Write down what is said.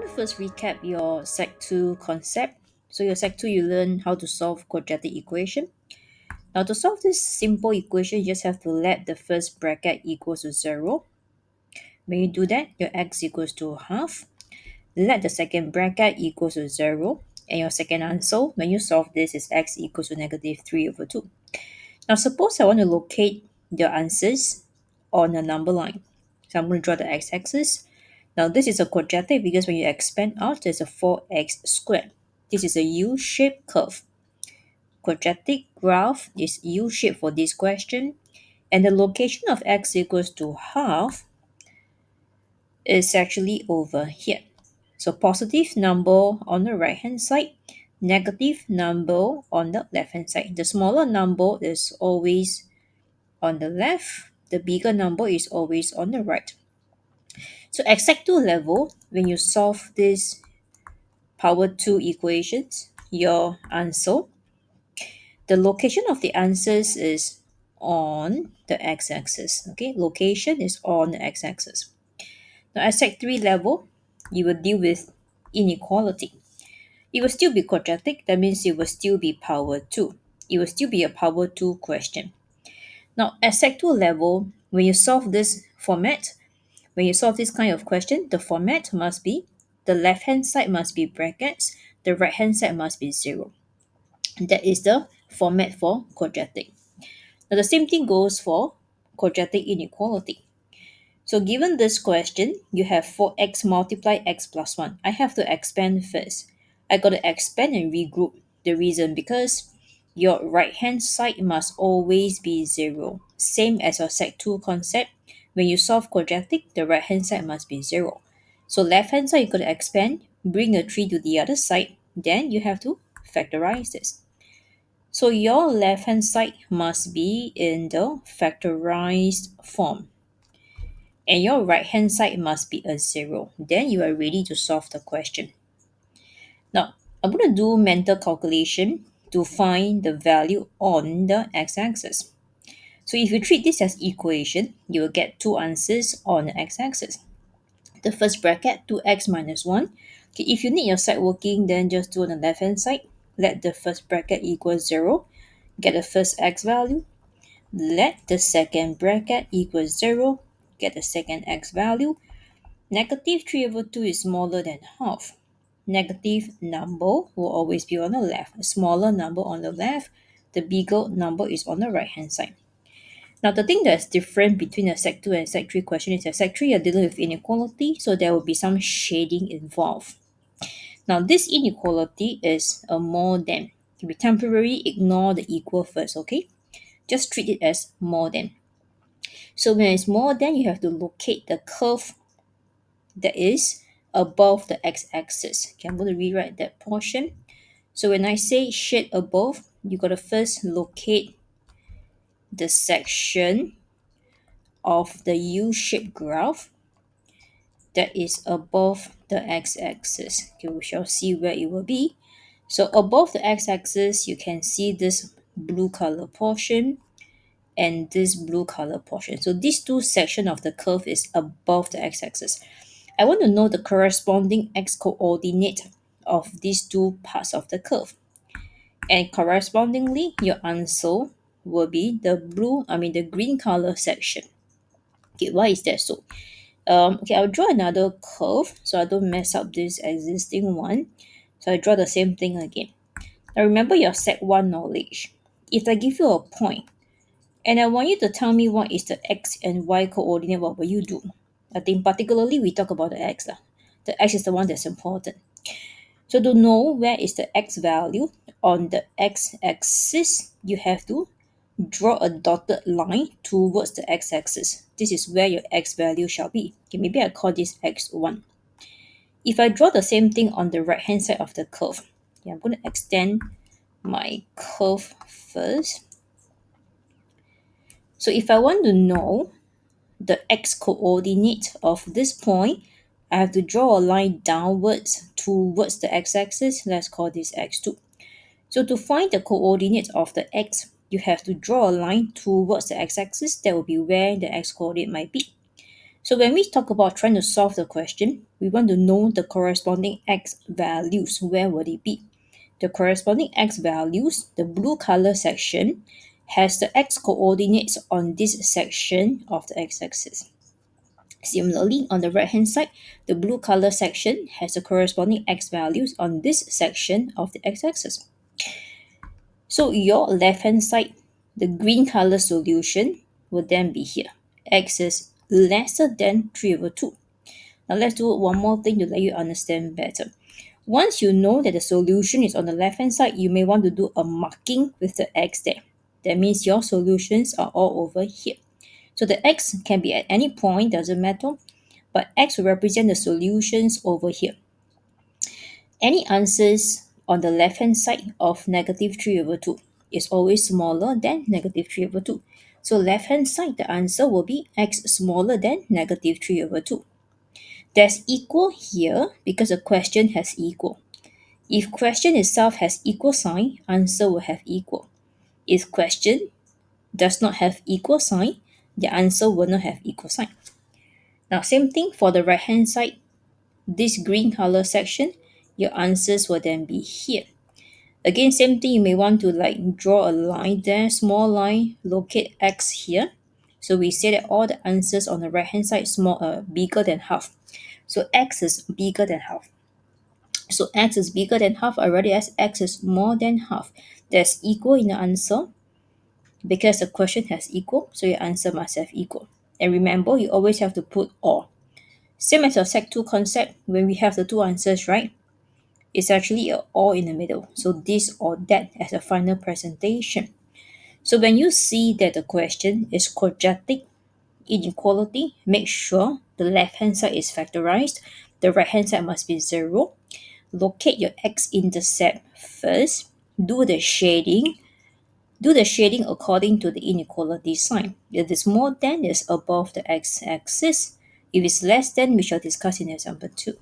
to first recap your Sec 2 concept. So your Sec 2, you learn how to solve quadratic equation. Now to solve this simple equation, you just have to let the first bracket equals to 0. When you do that, your x equals to half. Let the second bracket equals to 0. And your second answer, when you solve this, is x equals to negative 3 over 2. Now suppose I want to locate the answers on a number line. So I'm going to draw the x-axis. Now this is a quadratic because when you expand out, there's a 4x squared. This is a U-shaped curve. Quadratic graph is U-shaped for this question. And the location of x equals to half is actually over here. So positive number on the right hand side, negative number on the left hand side. The smaller number is always on the left, the bigger number is always on the right. So at Sec 2 level, when you solve this power 2 equations, your answer, the location of the answers is on the x-axis. Okay, location is on the x-axis. Now at Sec 3 level, you will deal with inequality. It will still be quadratic, that means it will still be power 2. It will still be a power 2 question. Now at Sec 2 level, when you solve this format, when you solve this kind of question, the format must be the left hand side must be brackets, the right hand side must be 0. That is the format for quadratic. Now the same thing goes for quadratic inequality. So given this question, you have 4x multiply x plus 1. I have to expand first. I got to expand and regroup. The reason because your right hand side must always be 0. Same as your Sec 2 concept. When you solve quadratic, the right hand side must be 0. So left hand side you got to expand, bring a 3 to the other side. Then you have to factorize this. So your left hand side must be in the factorized form. And your right hand side must be a 0. Then you are ready to solve the question. Now, I'm going to do mental calculation to find the value on the x-axis. So if you treat this as equation, you will get two answers on the x-axis. The first bracket, 2x minus 1. Okay, if you need your side working, then just do on the left-hand side. Let the first bracket equal 0. Get the first x value. Let the second bracket equal 0. Get the second x value. Negative 3 over 2 is smaller than half. Negative number will always be on the left. A smaller number on the left, the bigger number is on the right hand side. Now the thing that's different between a Sec 2 and Sec 3 question is that Sec 3 you're dealing with inequality, so there will be some shading involved. Now this inequality is a more than. We temporarily ignore the equal first, okay? Just treat it as more than. So when it's more than, you have to locate the curve that is above the x-axis. Okay, I'm going to rewrite that portion. So when I say shade above, you got to first locate the section of the U-shaped graph that is above the x-axis. Okay, we shall see where it will be. So above the x-axis, you can see this blue color portion and this blue color portion. So these two sections of the curve is above the x-axis. I want to know the corresponding x-coordinate of these two parts of the curve. And correspondingly, your answer will be the green color section. Okay, why is that so? Okay, I'll draw another curve so I don't mess up this existing one. So I draw the same thing again. Now remember your Sec 1 knowledge. If I give you a point, and I want you to tell me what is the x and y coordinate, what will you do? I think particularly we talk about the x. The x is the one that's important. So to know where is the x value on the x-axis, you have to draw a dotted line towards the x-axis. This is where your x value shall be. Okay, maybe I call this x1. If I draw the same thing on the right-hand side of the curve, okay, I'm going to extend my curve first. So if I want to know the x coordinate of this point, I have to draw a line downwards towards the x-axis. Let's call this x2. So to find the coordinate of the x, you have to draw a line towards the x-axis. That will be where the x coordinate might be. So when we talk about trying to solve the question, we want to know the corresponding x values. Where would it be? The corresponding x values, the blue color section, has the x coordinates on this section of the x-axis. Similarly, on the right hand side, the blue color section has the corresponding x values on this section of the x-axis. So your left hand side, the green color solution will then be here. X is lesser than 3 over 2. Now let's do one more thing to let you understand better. Once you know that the solution is on the left hand side, you may want to do a marking with the x there. That means your solutions are all over here. So the x can be at any point, doesn't matter, but x will represent the solutions over here. Any answers on the left hand side of negative 3 over 2 is always smaller than negative 3 over 2. So left hand side, the answer will be x smaller than negative 3 over 2. There's equal here because the question has equal. If question itself has equal sign, answer will have equal. If question does not have equal sign, the answer will not have equal sign. Now same thing for the right hand side. This green color section, your answers will then be here. Again, same thing, you may want to like draw a line there, small line, locate x here. So we say that all the answers on the right hand side bigger than half. So x is bigger than half. So x is bigger than half already as x is more than half. There's equal in the answer because the question has equal, so your answer must have equal. And remember, you always have to put or. Same as your Sec 2 concept, when we have the two answers, right? It's actually a or in the middle. So this or that as a final presentation. So when you see that the question is quadratic inequality, make sure the left hand side is factorized, the right hand side must be 0. Locate your x-intercept first, do the shading according to the inequality sign. If it's more than, it's above the x-axis. If it's less than, we shall discuss in example 2.